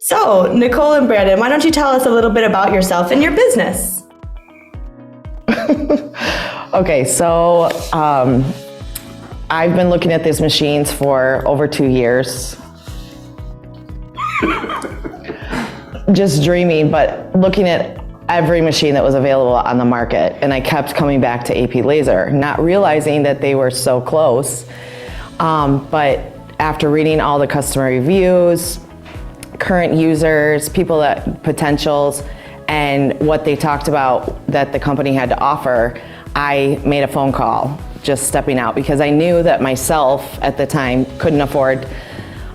So, Nicole and Brandon, why don't you tell us a little bit about yourself and your business? Okay, so I've been looking at these machines for over 2 years. Just dreaming, but looking at every machine that was available on the market, and I kept coming back to AP Lazer, not realizing that they were so close. But after reading all the customer reviews, current users, people that potentials, and what they talked about that the company had to offer, I made a phone call, just stepping out, because I knew that myself at the time couldn't afford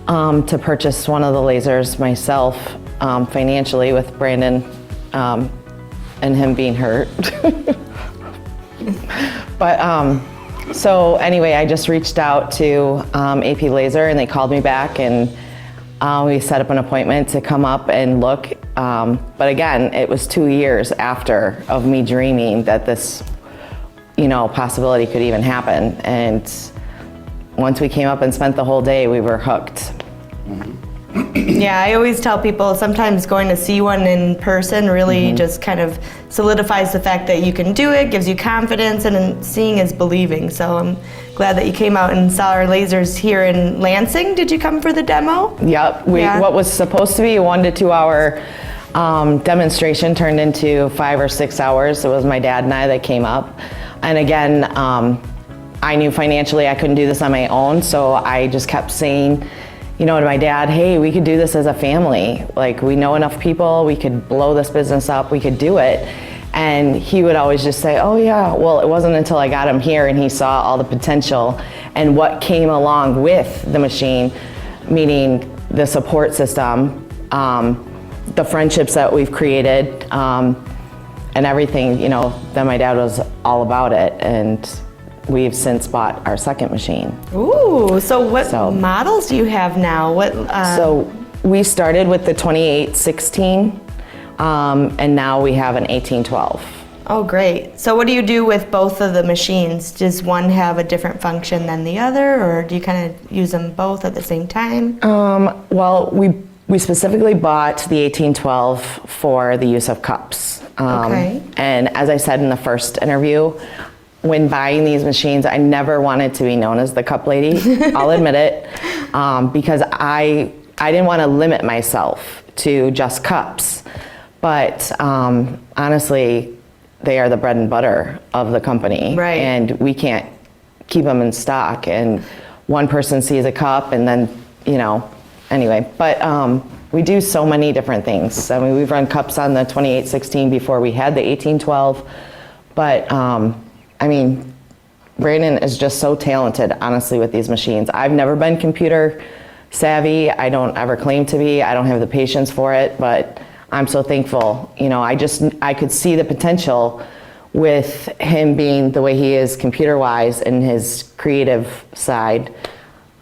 to purchase one of the lasers myself financially, with Brandon and him being hurt. But so anyway, I just reached out to AP Lazer, and they called me back, and we set up an appointment to come up and look. But again, it was 2 years after of me dreaming that this, possibility could even happen. And once we came up and spent the whole day, we were hooked. Yeah, I always tell people sometimes going to see one in person really just kind of solidifies the fact that you can do it, gives you confidence, and seeing is believing. So I'm glad that you came out and saw our lasers here in Lansing. Did you come for the demo? Yep. What was supposed to be a 1 to 2 hour demonstration turned into 5 or 6 hours. It was my dad and I that came up. And again, I knew financially I couldn't do this on my own, so I just kept saying, to my dad, hey, we could do this as a family. Like, we know enough people, we could blow this business up, we could do it. And he would always just say, oh yeah. Well, it wasn't until I got him here and he saw all the potential and what came along with the machine, meaning the support system, the friendships that we've created, and everything, then my dad was all about it. And we've since bought our second machine. Ooh, so what models do you have now? So we started with the 2816, and now we have an 1812. Oh, great. So what do you do with both of the machines? Does one have a different function than the other, or do you kind of use them both at the same time? Well, we specifically bought the 1812 for the use of cups. Okay. And as I said in the first interview, when buying these machines, I never wanted to be known as the cup lady. I'll admit it, because I didn't want to limit myself to just cups. But honestly, they are the bread and butter of the company. Right. And we can't keep them in stock. And one person sees a cup and then, anyway. But we do so many different things. I mean, we've run cups on the 2816 before we had the 1812. But Brandon is just so talented, honestly, with these machines. I've never been computer savvy. I don't ever claim to be. I don't have the patience for it, but I'm so thankful. I could see the potential with him being the way he is computer-wise and his creative side,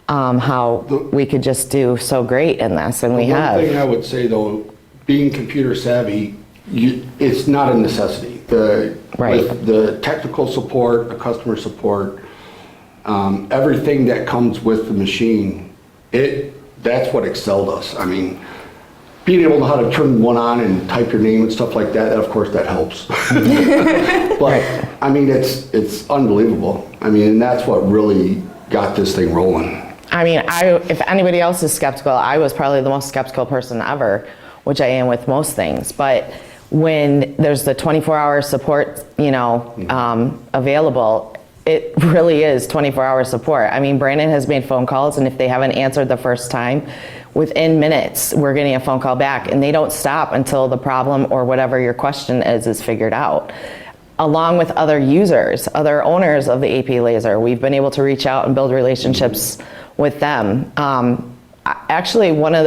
how we could just do so great in this, and we have. One thing I would say, though, being computer savvy, it's not a necessity. Right. With the technical support, the customer support, everything that comes with the machine, that's what excelled us. I mean, being able to know how to turn one on and type your name and stuff like that, of course that helps. But I mean, it's unbelievable. I mean, and that's what really got this thing rolling. I mean, if anybody else is skeptical, I was probably the most skeptical person ever, which I am with most things. But when there's the 24-hour support, available, it really is 24-hour support. I mean, Brandon has made phone calls, and if they haven't answered the first time, within minutes, we're getting a phone call back, and they don't stop until the problem or whatever your question is figured out. Along with other users, other owners of the AP Lazer, we've been able to reach out and build relationships with them. Actually, one of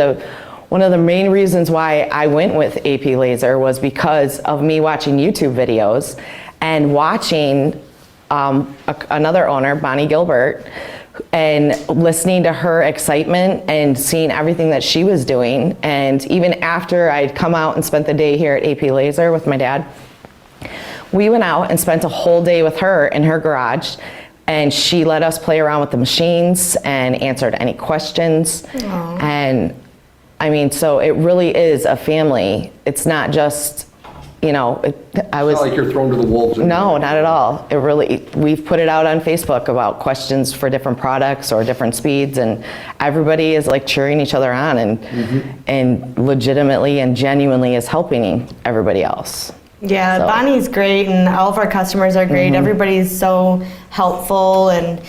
the main reasons why I went with AP Lazer was because of me watching YouTube videos and watching another owner, Bonnie Gilbert, and listening to her excitement and seeing everything that she was doing. And even after I'd come out and spent the day here at AP Lazer with my dad, we went out and spent a whole day with her in her garage, and she let us play around with the machines and answered any questions. Aww. And I mean, so it really is a family. It's not just, I was. It's not like you're thrown to the wolves. No, not at all. It really, we've put it out on Facebook about questions for different products or different speeds, and everybody is like cheering each other on and legitimately and genuinely is helping everybody else. Yeah, So. Bonnie's great, and all of our customers are great. Everybody's so helpful, and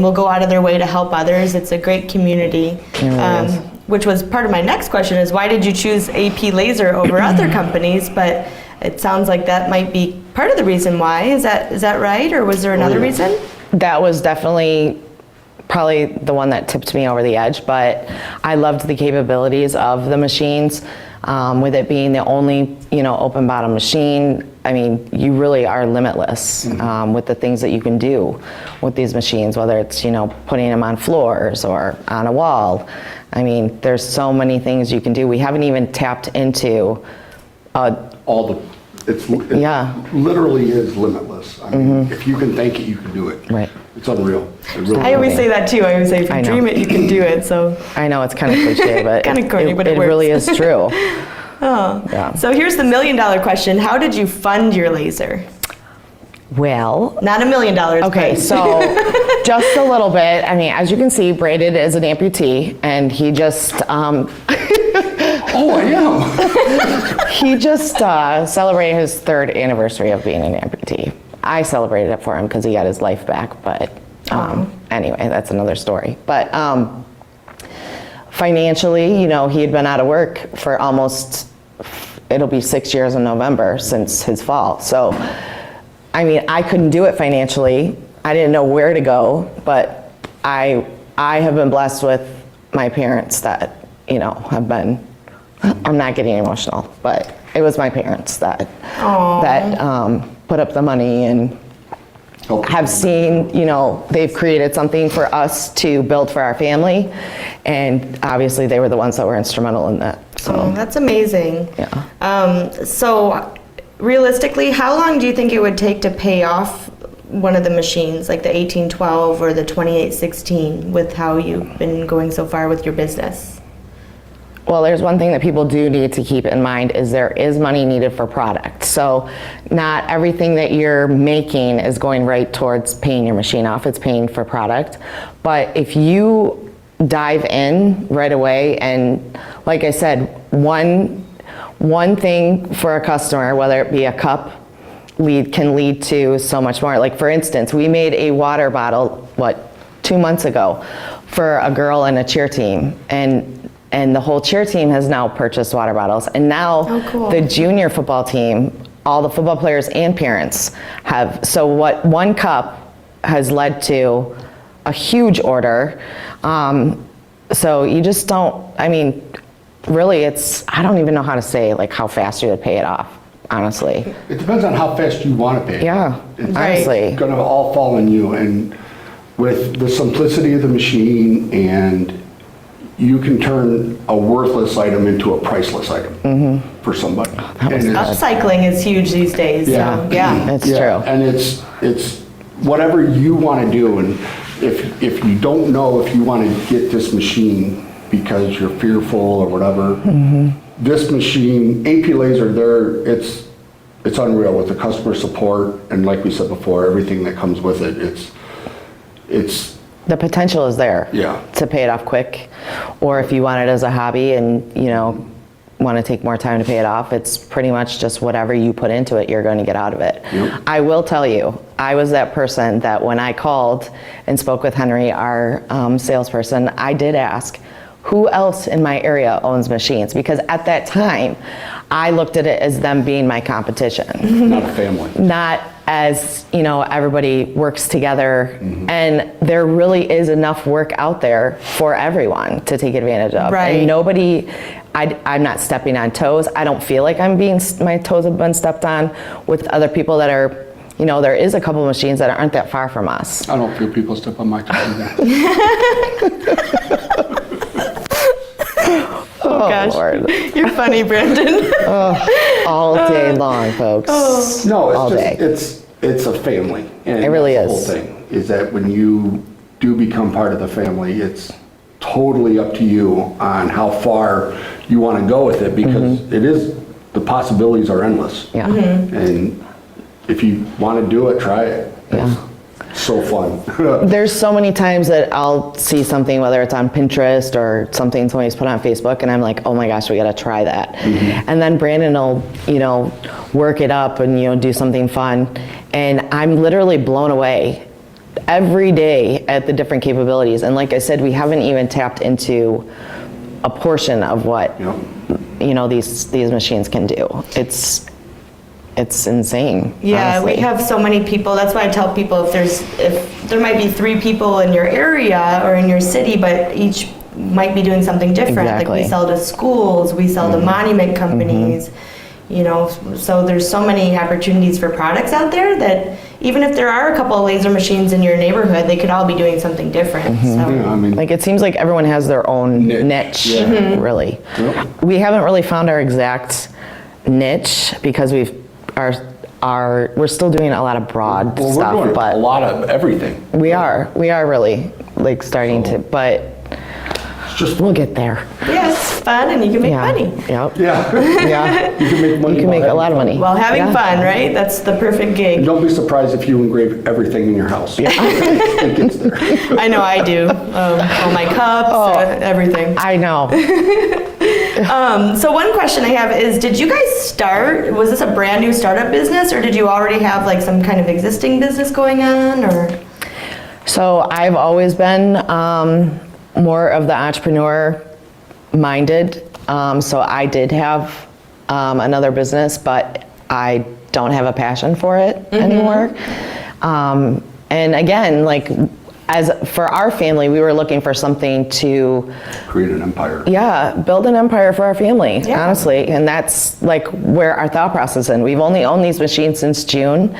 will go out of their way to help others. It's a great community. It is. Which was part of my next question is, why did you choose AP Lazer over other companies? But it sounds like that might be part of the reason why. Is that right, or was there another reason? That was definitely probably the one that tipped me over the edge, but I loved the capabilities of the machines. With it being the only, open bottom machine, I mean, you really are limitless with the things that you can do with these machines, whether it's, putting them on floors or on a wall. I mean, there's so many things you can do. We haven't even tapped into It Yeah. literally is limitless. I mean, if you can think it, you can do it. Right. It's unreal. It really I always is. say that too. I always say, if I you know. dream it, you can do it. So, I know it's kind of cliche, but Kinda corny, but it really works. is true. oh. Yeah. So here's the $1 million question. How did you fund your laser? Well, Not $1 million. okay, but- so just a little bit. I mean, as you can see, Braden is an amputee, and he just Oh, I am. he just celebrated his 3rd anniversary of being an amputee. I celebrated it for him because he got his life back, but anyway, that's another story. But financially, he had been out of work for it'll be 6 years in November since his fall. So, I mean, I couldn't do it financially. I didn't know where to go, but I have been blessed with my parents that, have been, I'm not getting emotional, but it was my parents that put up the money and have seen, they've created something for us to build for our family, and obviously they were the ones that were instrumental in that. So Oh, that's amazing. Yeah. So realistically, how long do you think it would take to pay off one of the machines, like the 1812 or the 2816, with how you've been going so far with your business? Well, there's one thing that people do need to keep in mind is there is money needed for product. So not everything that you're making is going right towards paying your machine off. It's paying for product. But if you dive in right away, and like I said, one thing for a customer, whether it be a cup, can lead to so much more. Like, for instance, we made a water bottle, 2 months ago for a girl in a cheer team, and the whole cheer team has now purchased water bottles. And now cool. the junior football team, all the football players and parents have. So what one cup has led to a huge order. So you just don't, really I don't even know how to say how fast you would pay it off, honestly. It depends on how fast you want to pay. Yeah, It's honestly. going to all fall on you, and with the simplicity of the machine, and you can turn a worthless item into a priceless item for somebody. And it's- Upcycling is huge these days. Yeah. So, yeah. It's Yeah, true. and it's whatever you want to do, and if you don't know if you want to get this machine because you're fearful or whatever, this machine, AP Lazer, it's unreal with the customer support, and like we said before, everything that comes with it. It's The potential is there. Yeah. To pay it off quick, or if you want it as a hobby and want to take more time to pay it off, it's pretty much just whatever you put into it, you're going to get out of it. Yep. I will tell you, I was that person that when I called and spoke with Henry, our salesperson, I did ask, who else in my area owns machines? Because at that time, I looked at it as them being my competition. not a family. Not as, everybody works together, and there really is enough work out there for everyone to take advantage of. Right. And nobody, I'm not stepping on toes. I don't feel like my toes have been stepped on with other people that are, there is a couple of machines that aren't that far from us. I don't feel people step on my toes either. Oh, Gosh. Lord. You're funny, Brandon. All day long, folks. No, All day. it's a family. And It really that's is. The whole thing is that when you do become part of the family, it's totally up to you on how far you want to go with it, because the possibilities are endless. Yeah. And if you want to do it, try it. It's so fun. There's so many times that I'll see something, whether it's on Pinterest or something somebody's put on Facebook, and I'm like, oh my gosh, we gotta try that. And then Brandon will, work it up and, do something fun. And I'm literally blown away every day at the different capabilities. And like I said, we haven't even tapped into a portion of what, these machines can do. It's insane. Yeah, honestly. we have so many people. That's why I tell people if there might be 3 people in your area or in your city, but each might be doing something different. Exactly. Like we sell to schools, we sell to monument companies, so there's so many opportunities for products out there that even if there are a couple of laser machines in your neighborhood, they could all be doing something different. So. Yeah, I mean, Like, it seems like everyone has their own niche, Yeah. really. Yep. We haven't really found our exact niche because we're still doing a lot of broad well, stuff, we're doing but a lot of everything. we are really like starting to, but It's just we'll get there. Yeah, it's fun and you can make Yeah. money. Yep. yeah. Yeah. You can make money. You can make a lot of money. Well, having Yeah. fun, right? That's the perfect And gig. don't be surprised if you engrave everything in your house. It gets there. I know I do. All my cups, everything. I know. So one question I have is, did you guys was this a brand new startup business, or did you already have like some kind of existing business going on, or? So I've always been more of the entrepreneur minded. So I did have another business, but I don't have a passion for it anymore. And again, like as for our family, we were looking for something to Create an empire. build an empire for our family, Yeah. honestly. And that's like where our thought process is in. We've only owned these machines since June.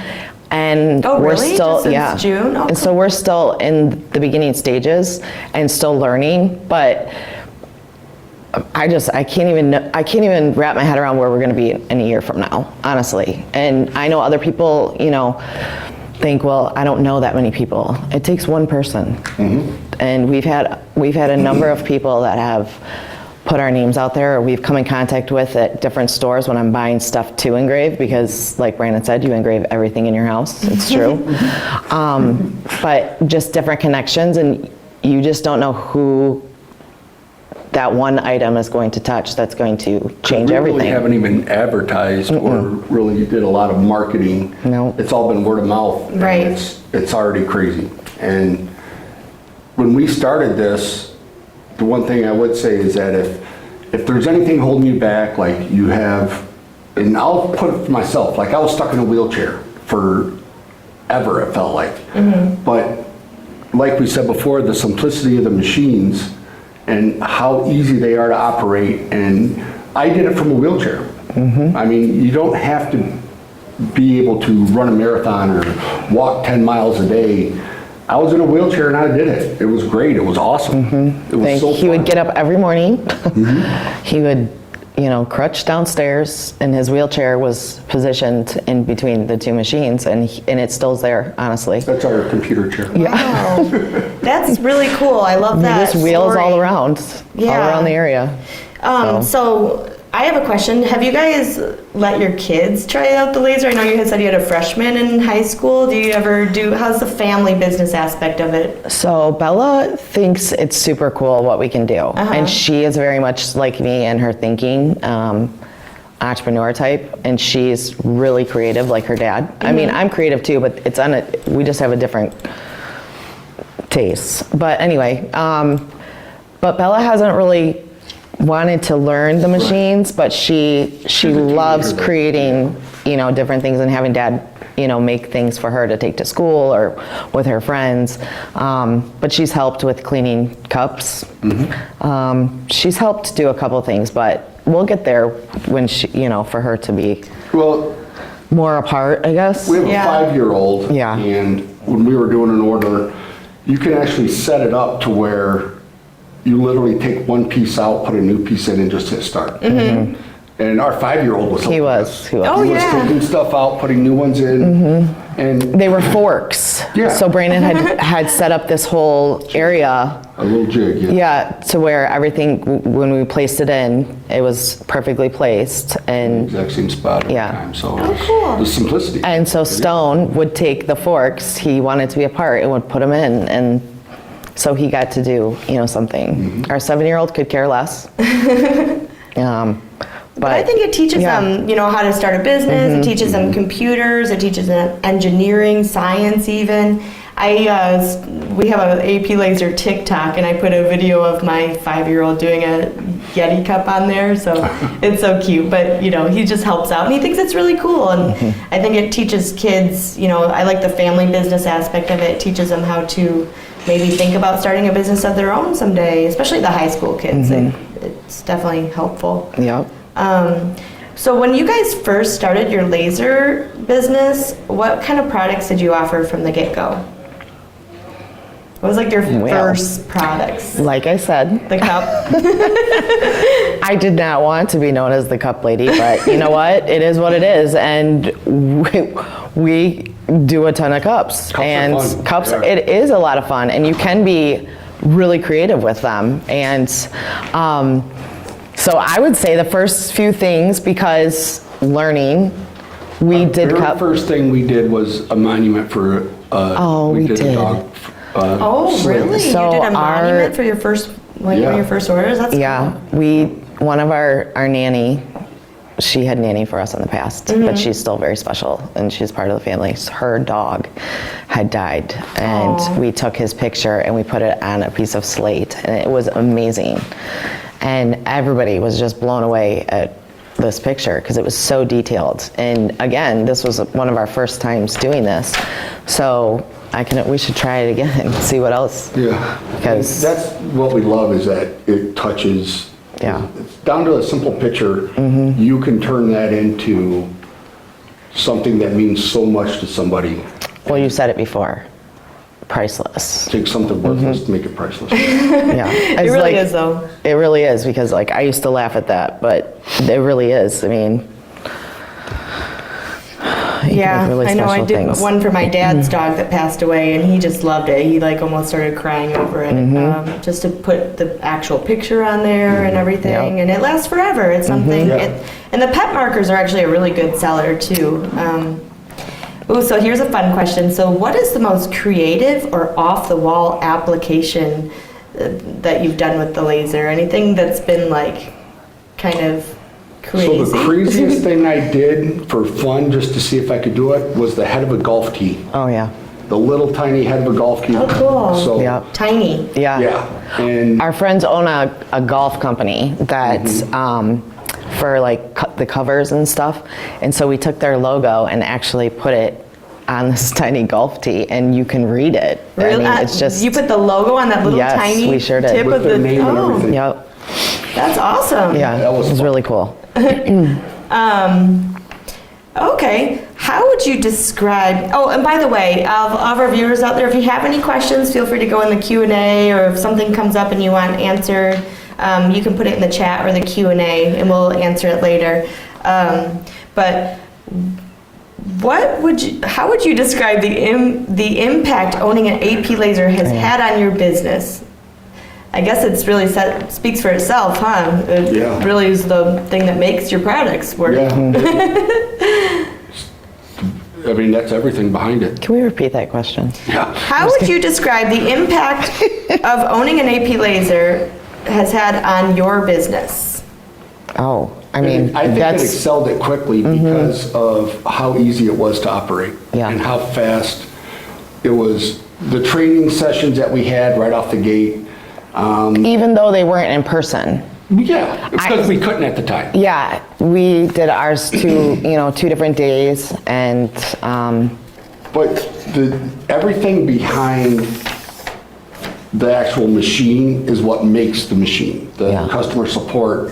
And Oh, we're really? still, Just since June? Oh, and so we're still in the beginning stages and still learning, but I can't even wrap my head around where we're going to be in a year from now, honestly. And I know other people, think, well, I don't know that many people. It takes one person. And we've had a number of people that have put our names out there, or we've come in contact with at different stores when I'm buying stuff to engrave, because like Brandon said, you engrave everything in your house. It's true. But just different connections, and you just don't know who that one item is going to touch that's going to change everything. We really haven't even advertised or really did a lot of marketing. No. It's all been word of mouth. and Right. It's already crazy. And when we started this, the one thing I would say is that if there's anything holding you back, like you have, and I'll put it for myself, like I was stuck in a wheelchair forever, it felt like. But like we said before, the simplicity of the machines and how easy they are to operate, and I did it from a wheelchair. I mean, you don't have to be able to run a marathon or walk 10 miles a day. I was in a wheelchair and I did it. It was great. It was awesome. It was so He would fun. get up every morning. He would, crutch downstairs, and his wheelchair was positioned in between the two machines, and it's still there, honestly. That's our computer chair. Wow. That's really cool. I love He that. just wheels story. all around the area. So I have a question. Have you guys let your kids try out the laser? I know you had said you had a freshman in high school. Do you ever how's the family business aspect of it? So Bella thinks it's super cool what we can do. And she is very much like me in her thinking, entrepreneur type, and she's really creative like her dad. I mean, I'm creative too, but we just have a different taste. But anyway, but Bella hasn't really wanted to learn the machines, but she loves creating, different things and having dad, make things for her to take to school or with her friends. But she's helped with cleaning cups. She's helped do a couple things, but we'll get there when she, for her to be Well, more apart, I guess. we have a Yeah. 5-year-old. Yeah. And when we were doing an order, you can actually set it up to where you literally take one piece out, put a new piece in, and just hit start. And our 5-year-old was helping us. He was. Oh, He was yeah. taking stuff out, putting new ones in. And They were forks. Yeah. So Brandon had set up this whole area, a little jig, yeah. yeah, to where everything, when we placed it in, it was perfectly placed. And Exact same spot every Yeah. time. So cool. the simplicity. And so Stone would take the forks he wanted to be a part and would put them in, and so he got to do, something. Our 7-year-old could care less. But I think it teaches yeah. them, how to start a business. It teaches them computers. It teaches them engineering, science, even. We have an AP Lazer TikTok, and I put a video of my 5-year-old doing a Yeti cup on there. So it's so cute. But he just helps out, and he thinks it's really cool. And I think it teaches kids. I like the family business aspect of it. It teaches them how to maybe think about starting a business of their own someday, especially the high school kids. It's definitely helpful. Yep. So when you guys first started your laser business, what kind of products did you offer from the get-go? What was like your first products? Like I said, The cup? I did not want to be known as the cup lady, but you know what? It is what it is, and we do a ton of cups. Cups are And fun. cups, Yeah. it is a lot of fun, and you can be really creative with them. And so I would say the first few things, because learning, we did The cup. first thing we did was a monument for, we a did. dog. Oh, sling. really? So you did a our- monument for your first, one of Yeah. your first orders? That's Yeah, one of our nanny, she had nanny for us in the past, but she's still very special and she's part of the family. So her dog had died, and we took his picture and we put it on a piece of slate, and it was amazing. And everybody was just blown away at this picture because it was so detailed. And again, this was one of our first times doing this. So we should try it again and see what else. Yeah. Because- That's what we love, is that it touches. Yeah. It's down to a simple picture. You can turn that into something that means so much to somebody. Well, you said it before, priceless. Take something worthless to make it priceless. Yeah. It really is, though. It really is, because I used to laugh at that, but it really is. I mean, you can Yeah, make really I know. I special did things. one for my dad's dog that passed away, and he just loved it. He almost started crying over it, just to put the actual picture on there and everything, Yep. and it lasts forever. It's something. Yeah. And the pet markers are actually a really good seller too. So here's a fun question. So what is the most creative or off-the-wall application that you've done with the laser? Anything that's been kind of crazy? So the craziest thing I did for fun, just to see if I could do it, was the head of a golf tee. Oh, yeah. The little tiny head of a golf tee. Oh, cool. So, Yep. Tiny. Yeah. yeah. And Our friends own a golf company that, for the covers and stuff. And so we took their logo and actually put it on this tiny golf tee, and you can read it. I mean, it's just, You put the logo on that little Yes, tiny we sure did. tip With of their the name and everything. yep. That's awesome. Yeah, That was it was fun. really cool. Okay, how would you describe? Oh, and by the way, of all of our viewers out there, if you have any questions, feel free to go in the Q&A, or if something comes up and you want answered, you can put it in the chat or the Q&A, and we'll answer it later. But how would you describe the impact owning an AP Lazer has had on your business? I guess it's really speaks for itself, huh? It Yeah. really is the thing that makes your products work. yeah. I mean, that's everything behind it. Can we repeat that question? Yeah. How would you describe the impact of owning an AP Lazer has had on your business? Oh, I mean, I think it that's, excelled it quickly because of how easy it was to operate. Yeah. And how fast it was. The training sessions that we had right off the gate, even though they weren't in person. yeah, because we couldn't at the time. Yeah, we did ours two different days, and But everything behind the actual machine is what makes the machine. The Yeah. customer support.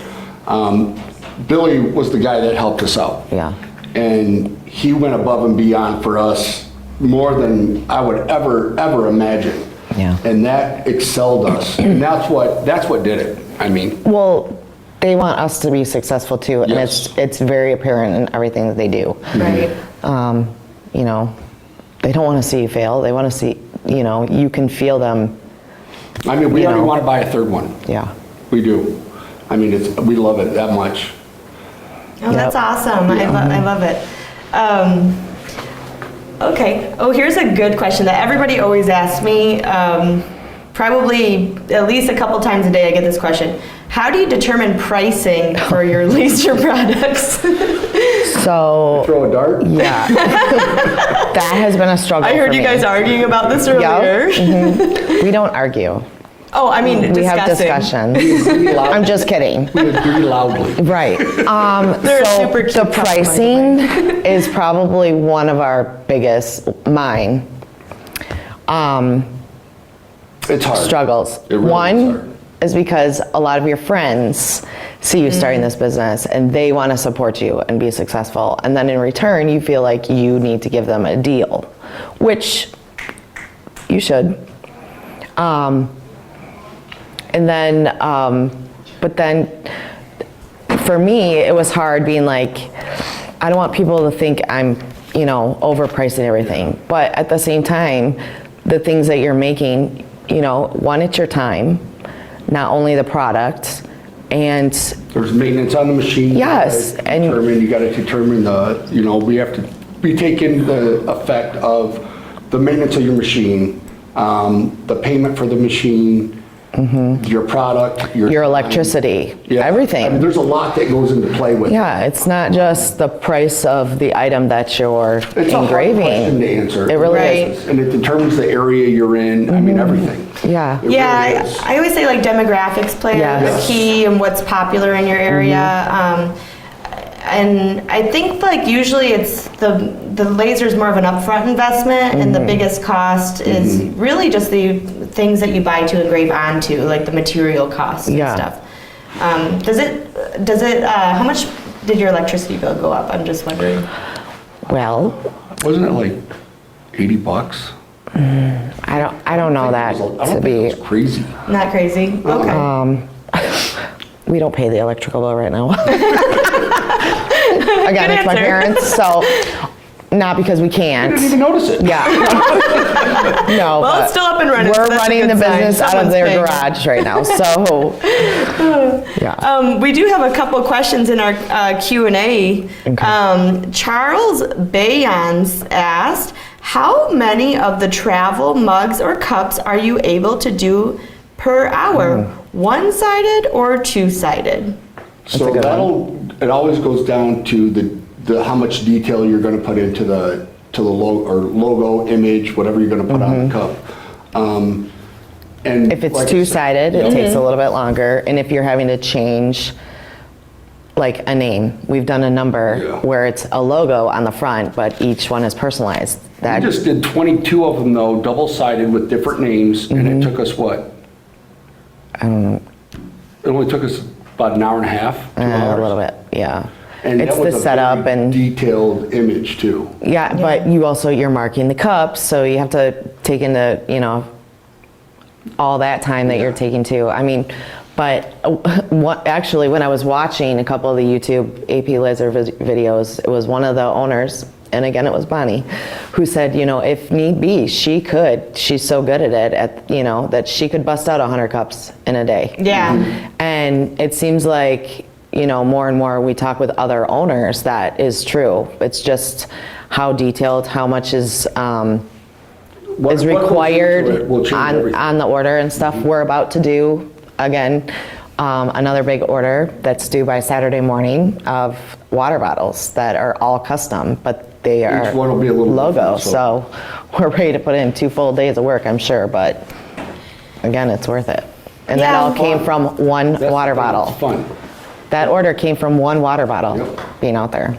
Billy was the guy that helped us out. Yeah. And he went above and beyond for us more than I would ever imagine. Yeah. And that excelled us. And that's what did it. I mean, well, they want us to be successful too, and Yes. it's very apparent in everything that they do. Right. You know, they don't want to see you fail. They want to see, you know, you can feel them. I mean, we You already know. want to buy a third one. Yeah. We do. I mean, we love it that much. Oh, that's Yep. awesome. I love it. Okay. Oh, here's a good question that everybody always asks me. Probably at least a couple times a day I get this question. How do you determine pricing for your laser products? So, Throw a dart? yeah. That has been a struggle I heard for you me. guys arguing about this Yep. earlier. We don't argue. Oh, I mean, We have discussing. discussions. I'm just kidding. We agree loudly. Right. They're So super cute the couple, by the pricing is probably one of our biggest, mine, It's hard. struggles. It really is One hard. is because a lot of your friends see you starting this business and they want to support you and be successful. And then in return, you feel like you need to give them a deal, which you should. And then, but then for me, it was hard being like, I don't want people to think I'm, you know, overpricing everything. But at the same time, the things that you're making, you know, one, it's your time, not only the product, and There's maintenance on the machine. Yes, and- You gotta determine the, you know, we have to be taking the effect of the maintenance of your machine, the payment for the machine, your product, your electricity, Yeah. I mean, everything. there's a lot that goes into play with it. Yeah, it's not just the price of the item that you're It's a hard question engraving. to answer. It really Right. is. And it determines the area you're in, I mean, everything. Yeah. It Yeah, really is. I always say like demographics play Yes. a key and what's popular in your area. And I think like usually it's the laser's more of an upfront investment, and the biggest cost is really just the things that you buy to engrave onto, like the material costs and Yeah. stuff. Does it, how much did your electricity bill go up? I'm just wondering. Well, Wasn't it like 80 bucks? I don't know that I don't to think be. it was crazy. Not crazy? Okay. We don't pay the electrical bill right now. Again, Good it's my answer. parents, so not because we I didn't can't. even notice it. Yeah. No. Well, but it's still up and running, so We're that's a running good the sign. business out of Someone's their paying. garage right now, so. Yeah. We do have a couple questions in our Q&A. Okay. Charles Bayons asked, how many of the travel mugs or cups are you able to do per hour? One-sided or two-sided? So a good it always goes down to the how much detail you're gonna put into the logo, image, whatever you're gonna put on the cup. And If it's like I said- two-sided, it takes a little bit longer, and if you're having to change like a name, we've done a number Yeah. where it's a logo on the front, but each one is personalized. We That just did 22 of them though, double-sided with different names, and it took us what? I don't know, It only took us about an hour and a half, 2 hours. a little bit, yeah. And It's that was the a setup very and, detailed image too. yeah, but you're marking the cups, so you have to take into, you know, all that time that you're taking too. I mean, but actually, when I was watching a couple of the YouTube AP Lazer videos, it was one of the owners, and again, it was Bonnie, who said, you know, if need be, she's so good at it, you know, that she could bust out 100 cups in a day. Yeah. And it seems like, you know, more and more we talk with other owners that is true. It's just how detailed, how much is What goes into required it will change everything. on the order and stuff. We're about to do, again, another big order that's due by Saturday morning of water bottles that are all custom, but they are Each one will be a little logo. different, So we're ready to put in 2 full days of work, I'm sure, but again, it's worth it. And that Yeah. all came from one That's the water thing, bottle. It's fun. That order came from one water bottle Yep. being out there.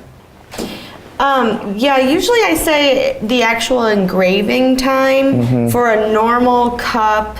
Yeah, usually I say the actual engraving time for a normal cup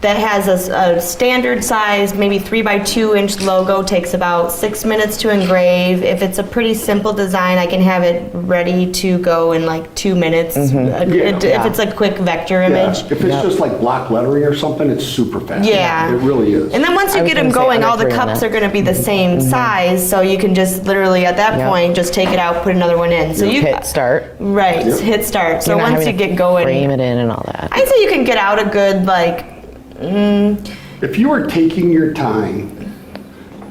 that has a standard size, maybe 3x2 inch logo, takes about 6 minutes to engrave. If it's a pretty simple design, I can have it ready to go in like 2 minutes. If it's a quick vector image. If it's just like block lettering or something, it's super fast. Yeah. It really is. And then once you get them going, all the cups are going to be the same size, so you can just literally at that point just take it out, put another one in. So you hit start. Right, hit start. So once you get going, frame it in and all that. I'd say you can get out a good If you were taking your time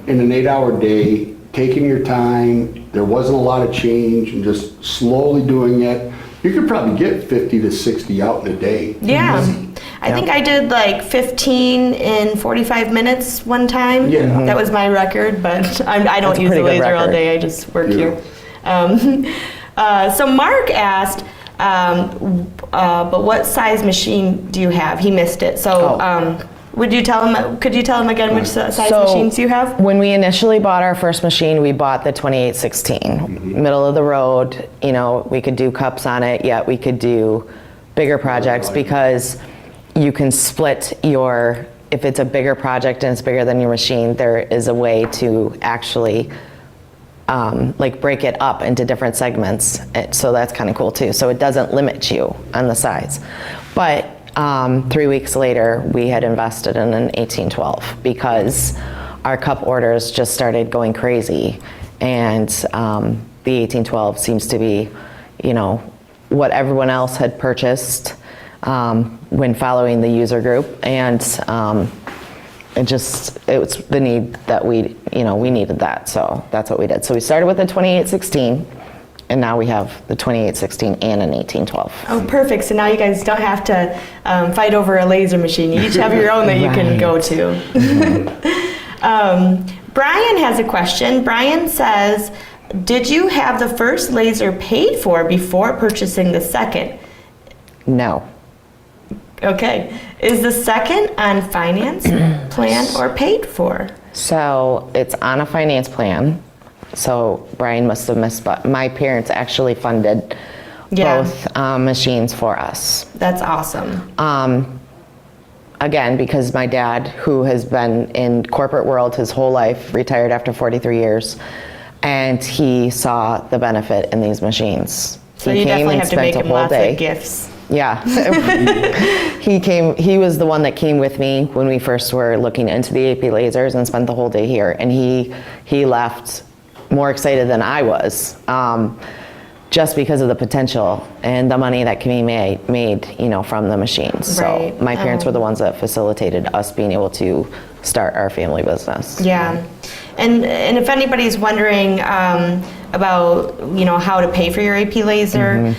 in an 8-hour day, taking your time, there wasn't a lot of change, and just slowly doing it, you could probably get 50 to 60 out in a day. Yeah. I think I did like 15 in 45 minutes one time. Yeah. That was my record, but I don't use the laser all day. I just work here. So Mark asked, but what size machine do you have? He missed it. So could you tell him again which size machines you have? When we initially bought our first machine, we bought the 2816, middle of the road. You know, we could do cups on it, yet we could do bigger projects because you can split if it's a bigger project and it's bigger than your machine, there is a way to actually like break it up into different segments. So that's kind of cool too. So it doesn't limit you on the size. But 3 weeks later, we had invested in an 1812 because our cup orders just started going crazy. And the 1812 seems to be, you know, what everyone else had purchased when following the user group. And it was the need that we needed that. So that's what we did. So we started with the 2816. And now we have the 2816 and an 1812. Oh, perfect. So now you guys don't have to fight over a laser machine. You each have your own that you can go to. Brian has a question. Brian says, did you have the first laser paid for before purchasing the second? No. Okay. Is the second on finance plan or paid for? So it's on a finance plan. So Brian must have missed, but my parents actually funded both machines for us. That's awesome. Again, because my dad, who has been in corporate world his whole life, retired after 43 years, and he saw the benefit in these machines. So you definitely have to make him lots of gifts. Yeah. He was the one that came with me when we first were looking into the AP lasers and spent the whole day here. And he left more excited than I was, just because of the potential and the money that can be made, you know, from the machines. Right. So my parents were the ones that facilitated us being able to start our family business. Yeah. And if anybody's wondering about, you know, how to pay for your AP laser,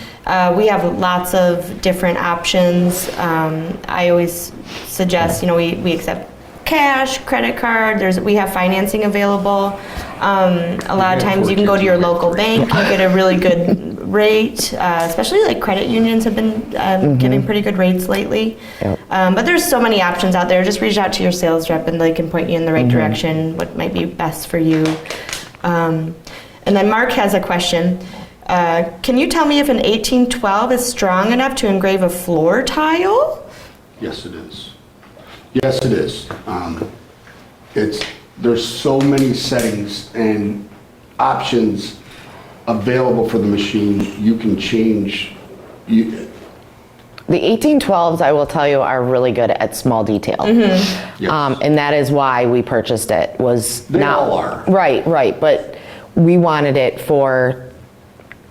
we have lots of different options. I always suggest, you know, we accept cash, credit card. We have financing available. A lot of times you can go to your local bank, you get a really good rate, especially like credit unions have been giving pretty good rates lately. Yep. But there's so many options out there. Just reach out to your sales rep and they can point you in the right direction, what might be best for you. And then Mark has a question. Can you tell me if an 1812 is strong enough to engrave a floor tile? Yes, it is. Yes, it is. There's so many settings and options available for the machine. You can change. The 1812s, I will tell you, are really good at small detail. Yes. And that is why we purchased it. They all are. Right. But we wanted it for,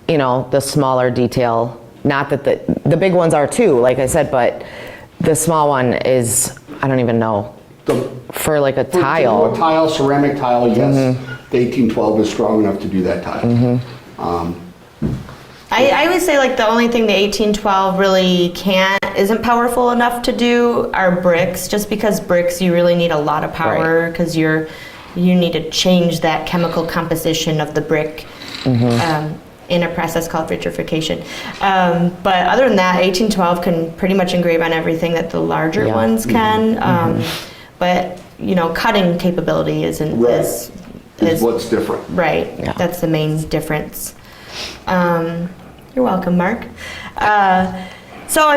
you know, the smaller detail. Not that the big ones are too, like I said, but the small one is, I don't even know, for like a tile. For a tile, ceramic tile, yes. The 1812 is strong enough to do that tile. I would say like the only thing the 1812 really isn't powerful enough to do are bricks, just because bricks you really need a lot of power because you need to change that chemical composition of the brick in a process called vitrification. But other than that, 1812 can pretty much engrave on everything that the larger ones can. But you know, cutting capability is what's different. Right. Yeah. That's the main difference. You're welcome, Mark. So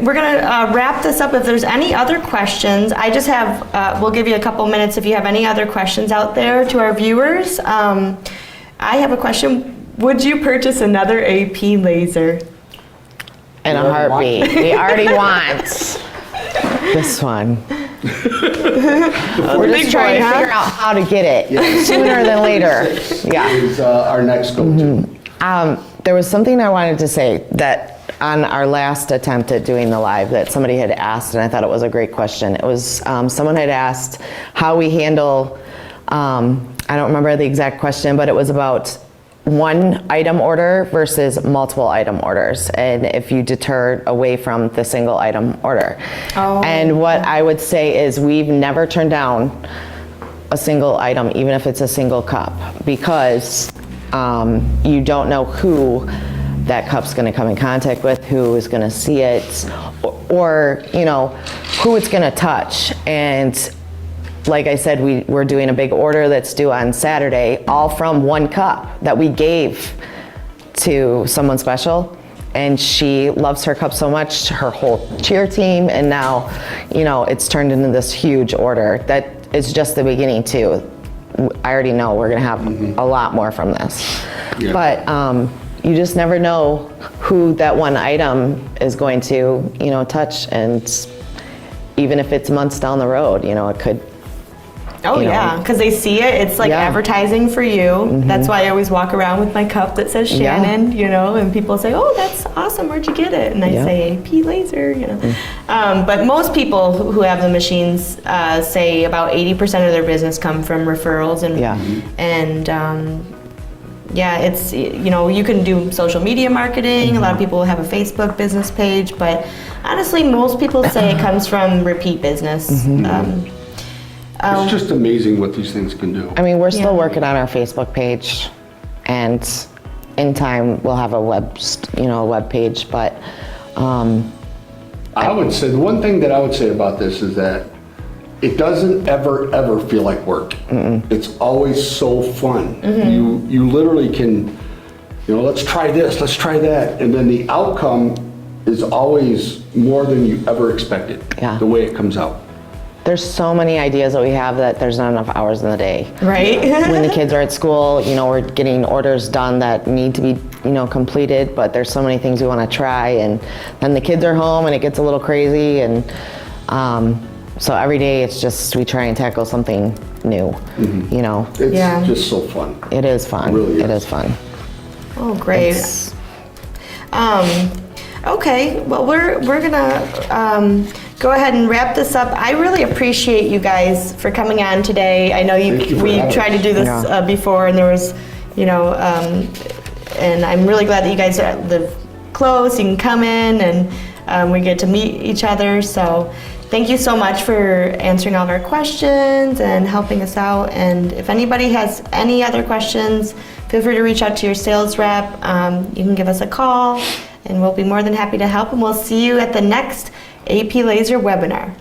we're going to wrap this up. If there's any other questions, I just have, we'll give you a couple minutes if you have any other questions out there to our viewers. I have a question. Would you purchase another AP Laser? In a heartbeat. We already want this one. We're just trying to figure out how to get it sooner than later. Yeah. Is our next go-to. There was something I wanted to say that on our last attempt at doing the live that somebody had asked, and I thought it was a great question. It was someone had asked how we handle, I don't remember the exact question, but it was about one item order versus multiple item orders, and if you deter away from the single item order. And what I would say is we've never turned down a single item, even if it's a single cup, because you don't know who that cup's going to come in contact with, who is going to see it, or you know, who it's going to touch. And like I said, we're doing a big order that's due on Saturday, all from one cup that we gave to someone special. And she loves her cup so much, her whole cheer team, and now, you know, it's turned into this huge order that is just the beginning too. I already know we're gonna have a lot more from this. Yeah. But you just never know who that one item is going to, you know, touch, and even if it's months down the road, you know, it could. Oh yeah, because they see it. It's like advertising for you. That's why I always walk around with my cup that says Shannon, you know, and people say, oh, that's awesome, where'd you get it? And I say AP Lazer, you know. But most people who have the machines say about 80% of their business come from referrals. And yeah, it's, you know, you can do social media marketing. A lot of people have a Facebook business page, but honestly, most people say it comes from repeat business. It's just amazing what these things can do. I mean, we're still working on our Facebook page, and in time we'll have a web page. But I would say the one thing that I would say about this is that it doesn't ever feel like work. It's always so fun. You literally can, you know, let's try this, let's try that, and then the outcome is always more than you ever expected. The way it comes out. There's so many ideas that we have that there's not enough hours in the day. Right. When the kids are at school, you know, we're getting orders done that need to be, you know, completed, but there's so many things we want to try, and then the kids are home and it gets a little crazy, and so every day it's just, we try and tackle something new, you know. It's just so fun. It is fun. It really is. It is fun. Oh, great. Okay, well, we're gonna go ahead and wrap this up. I really appreciate you guys for coming on today. I know we tried to do this before, and there was, you know, and I'm really glad that you guys live close. You can come in, and we get to meet each other. So thank you so much for answering all of our questions and helping us out. And if anybody has any other questions, feel free to reach out to your sales rep. You can give us a call, and we'll be more than happy to help. And we'll see you at the next AP Lazer webinar.